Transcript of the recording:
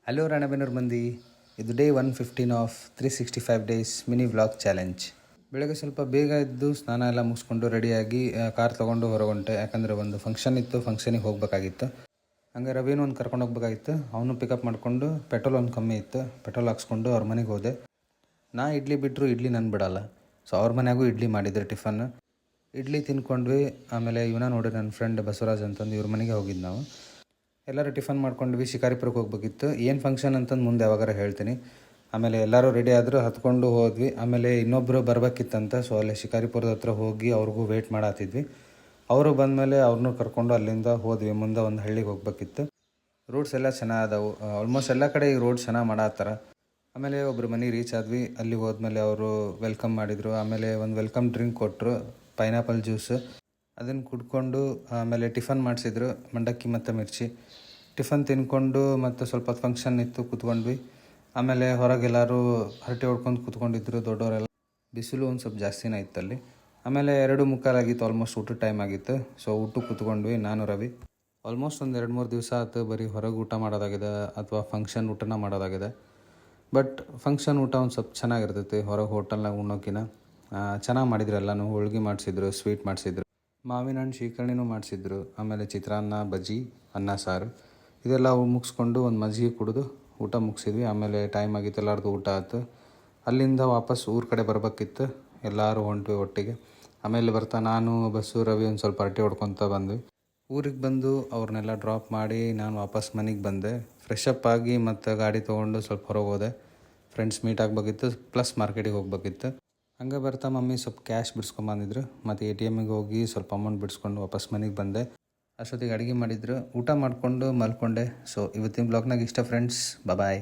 Hello Ranebennur ಮಂದಿ, ಇದು day 115 of 365 days mini vlog challenge. ಬೆಳಗ್ಗೆ ಸ್ವಲ್ಪ ಬೇಗ ಎದ್ದು ಸ್ನಾನ ಎಲ್ಲ ಮುಗಿಸ್ಕೊಂಡು ರೆಡಿಯಾಗಿ ಕಾರ್ ತೊಗೊಂಡು ಹೊರಗೊಂಟೆ. ಯಾಕಂದರೆ ಒಂದು ಫಂಕ್ಷನ್ ಇತ್ತು, ಫಂಕ್ಷನಿಗೆ ಹೋಗಬೇಕಾಗಿತ್ತು. ಹಂಗೆ ರವಿನೂ ಒಂದು ಕರ್ಕೊಂಡು ಹೋಗ್ಬೇಕಾಗಿತ್ತು. ಅವನು ಪಿಕಪ್ ಮಾಡಿಕೊಂಡು ಪೆಟ್ರೋಲ್ ಒಂದು ಕಮ್ಮಿ ಇತ್ತು, ಪೆಟ್ರೋಲ್ ಹಾಕ್ಸ್ಕೊಂಡು ಅವ್ರ ಮನೆಗೆ ಹೋದೆ. ನಾ ಇಡ್ಲಿ ಬಿಟ್ಟರು ಇಡ್ಲಿ ನಾನು ಬಿಡಲ್ಲ. ಸೊ ಅವ್ರ ಮನೆಯಾಗೂ ಇಡ್ಲಿ ಮಾಡಿದ್ರು ಟಿಫನ್. ಇಡ್ಲಿ ತಿನ್ಕೊಂಡ್ವಿ. ಆಮೇಲೆ ಇವನ ನೋಡಿ ನನ್ನ ಫ್ರೆಂಡ್ ಬಸವರಾಜ್ ಅಂತಂದು ಇವ್ರ ಮನೆಗೆ ಹೋಗಿದ್ದು ನಾವು. ಎಲ್ಲರೂ ಟಿಫನ್ ಮಾಡ್ಕೊಂಡ್ವಿ. ಶಿಕಾರಿಪುರಕ್ಕೆ ಹೋಗ್ಬೇಕಿತ್ತು. ಏನು ಫಂಕ್ಷನ್ ಅಂತಂದು ಮುಂದೆ ಯಾವಾಗಾರ ಹೇಳ್ತೀನಿ. ಆಮೇಲೆ ಎಲ್ಲರೂ ರೆಡಿ ಆದರೂ ಹತ್ಕೊಂಡು ಹೋದ್ವಿ. ಆಮೇಲೆ ಇನ್ನೊಬ್ಬರು ಬರ್ಬೇಕಿತ್ತಂತ. ಸೊ ಅಲ್ಲೇ ಶಿಕಾರಿಪುರದ ಹತ್ರ ಹೋಗಿ ಅವ್ರಿಗೂ ವೆಯ್ಟ್ ಮಾಡತ್ತಿದ್ವಿ. ಅವರು ಬಂದಮೇಲೆ ಅವ್ರನ್ನೂ ಕರ್ಕೊಂಡು ಅಲ್ಲಿಂದ ಹೋದ್ವಿ. ಮುಂದೆ ಒಂದು ಹಳ್ಳಿಗೆ ಹೋಗ್ಬೇಕಿತ್ತು. ರೋಡ್ಸ್ ಎಲ್ಲ ಚೆನ್ನಾಗದವು. ಆಲ್ಮೋಸ್ಟ್ ಎಲ್ಲ ಕಡೆ ಈ ರೋಡ್ ಚೆನ್ನಾಗಿ ಮಾಡತ್ತಾರ. ಆಮೇಲೆ ಒಬ್ಬರು ಮನೆಗೆ ರೀಚ್ ಆದ್ವಿ. ಅಲ್ಲಿಗೆ ಹೋದ್ಮೇಲೆ ಅವರು ವೆಲ್ಕಮ್ ಮಾಡಿದರು. ಆಮೇಲೆ ಒಂದು ವೆಲ್ಕಮ್ ಡ್ರಿಂಕ್ ಕೊಟ್ಟರು, ಪೈನಾಪಲ್ ಜ್ಯೂಸು. ಅದನ್ನು ಕುಡ್ಕೊಂಡು ಆಮೇಲೆ ಟಿಫನ್ ಮಾಡಿಸಿದ್ರು, ಮಂಡಕ್ಕಿ ಮತ್ತು ಮಿರ್ಚಿ. ಟಿಫನ್ ತಿನ್ಕೊಂಡು ಮತ್ತು ಸ್ವಲ್ಪ ಫಂಕ್ಷನ್ ಇತ್ತು, ಕೂತ್ಕೊಂಡ್ವಿ. ಆಮೇಲೆ ಹೊರಗೆಲ್ಲರೂ ಹರಟೆ ಹೊಡ್ಕೊಂಡು ಕೂತ್ಕೊಂಡಿದ್ರು ದೊಡ್ಡವರೆಲ್ಲ. ಬಿಸಿಲು ಒಂದು ಸ್ವಲ್ಪ ಜಾಸ್ತಿನೇ ಇತ್ತಲ್ಲಿ. ಆಮೇಲೆ 2:45 ಆಗಿತ್ತು, ಆಲ್ಮೋಸ್ಟ್ ಊಟದ ಟೈಮ್ ಆಗಿತ್ತು. ಸೊ ಊಟಕ್ಕೆ ಕೂತ್ಕೊಂಡ್ವಿ ನಾನು ರವಿ. ಆಲ್ಮೋಸ್ಟ್ ಒಂದು 2-3 ದಿವಸ ಆಯ್ತು ಬರೀ ಹೊರಗೆ ಊಟ ಮಾಡೋದಾಗಿದೆ ಅಥವಾ ಫಂಕ್ಷನ್ ಊಟನ ಮಾಡೋದಾಗಿದೆ. ಬಟ್ ಫಂಕ್ಷನ್ ಊಟ ಒಂದು ಸ್ವಲ್ಪ ಚೆನ್ನಾಗಿರ್ತೈತಿ ಹೊರಗೆ ಹೋಟೆಲ್ನಾಗ ಉಣ್ಣೋಕಿನ. ಚೆನ್ನಾಗಿ ಮಾಡಿದ್ರು ಎಲ್ಲನೂ. ಹೋಳ್ಗೆ ಮಾಡಿಸಿದ್ರು, ಸ್ವೀಟ್ ಮಾಡಿಸಿದ್ರು, ಮಾವಿನ ಹಣ್ಣು ಶೀಕರ್ಣಿನೂ ಮಾಡಿಸಿದ್ರು. ಆಮೇಲೆ ಚಿತ್ರಾನ್ನ, ಬಜ್ಜಿ, ಅನ್ನ ಸಾರು ಇದೆಲ್ಲ ಮುಗಿಸ್ಕೊಂಡು ಒಂದು ಮಜ್ಜಿಗೆ ಕುಡಿದು ಊಟ ಮುಗಿಸಿದ್ವಿ. ಆಮೇಲೆ ಟೈಮ್ ಆಗಿತ್ತು, ಎಲ್ಲರದು ಊಟ ಆಯ್ತು. ಅಲ್ಲಿಂದ ವಾಪಸ್ ಊರ ಕಡೆ ಬರ್ಬೇಕಿತ್ತು. ಎಲ್ಲರೂ ಹೊಂಟ್ವಿ ಒಟ್ಟಿಗೆ. ಆಮೇಲೆ ಬರ್ತಾ ನಾನು, ಬಸ್ಸು, ರವಿ ಒಂದು ಸ್ವಲ್ಪ ಹರಟೆ ಹೊಡ್ಕೊತ ಬಂದ್ವಿ. ಊರಿಗೆ ಬಂದು ಅವ್ರನ್ನೆಲ್ಲ ಡ್ರಾಪ್ ಮಾಡಿ ನಾನು ವಾಪಸ್ ಮನೆಗೆ ಬಂದೆ. ಫ್ರೆಶ್ ಅಪ್ ಆಗಿ ಮತ್ತು ಗಾಡಿ ತೊಗೊಂಡು ಸ್ವಲ್ಪ ಹೊರಗೆ ಹೋದೆ. ಫ್ರೆಂಡ್ಸ್ ಮೀಟ್ ಆಗಬೇಕಿತ್ತು, ಪ್ಲಸ್ ಮಾರ್ಕೆಟಿಗೆ ಹೋಗ್ಬೇಕಿತ್ತು. ಹಂಗೆ ಬರ್ತಾ ಮಮ್ಮಿ ಸ್ವಲ್ಪ ಕ್ಯಾಶ್ ಬಿಡ್ಸ್ಕೊಂಬಂದಿದ್ರು. ಮತ್ತು ATMಗೆ ಹೋಗಿ ಸ್ವಲ್ಪ ಅಮೌಂಟ್ ಬಿಡಿಸ್ಕೊಂಡು ವಾಪಸ್ ಮನೆಗೆ ಬಂದೆ. ಅಷ್ಟೊತ್ತಿಗೆ ಅಡುಗೆ ಮಾಡಿದ್ರು. ಊಟ ಮಾಡಿಕೊಂಡು ಮಲ್ಕೊಂಡೆ. ಸೊ ಇವತ್ತಿನ ಬ್ಲಾಗ್ನಾಗ ಇಷ್ಟ ಫ್ರೆಂಡ್ಸ್. ಬಾಯ್.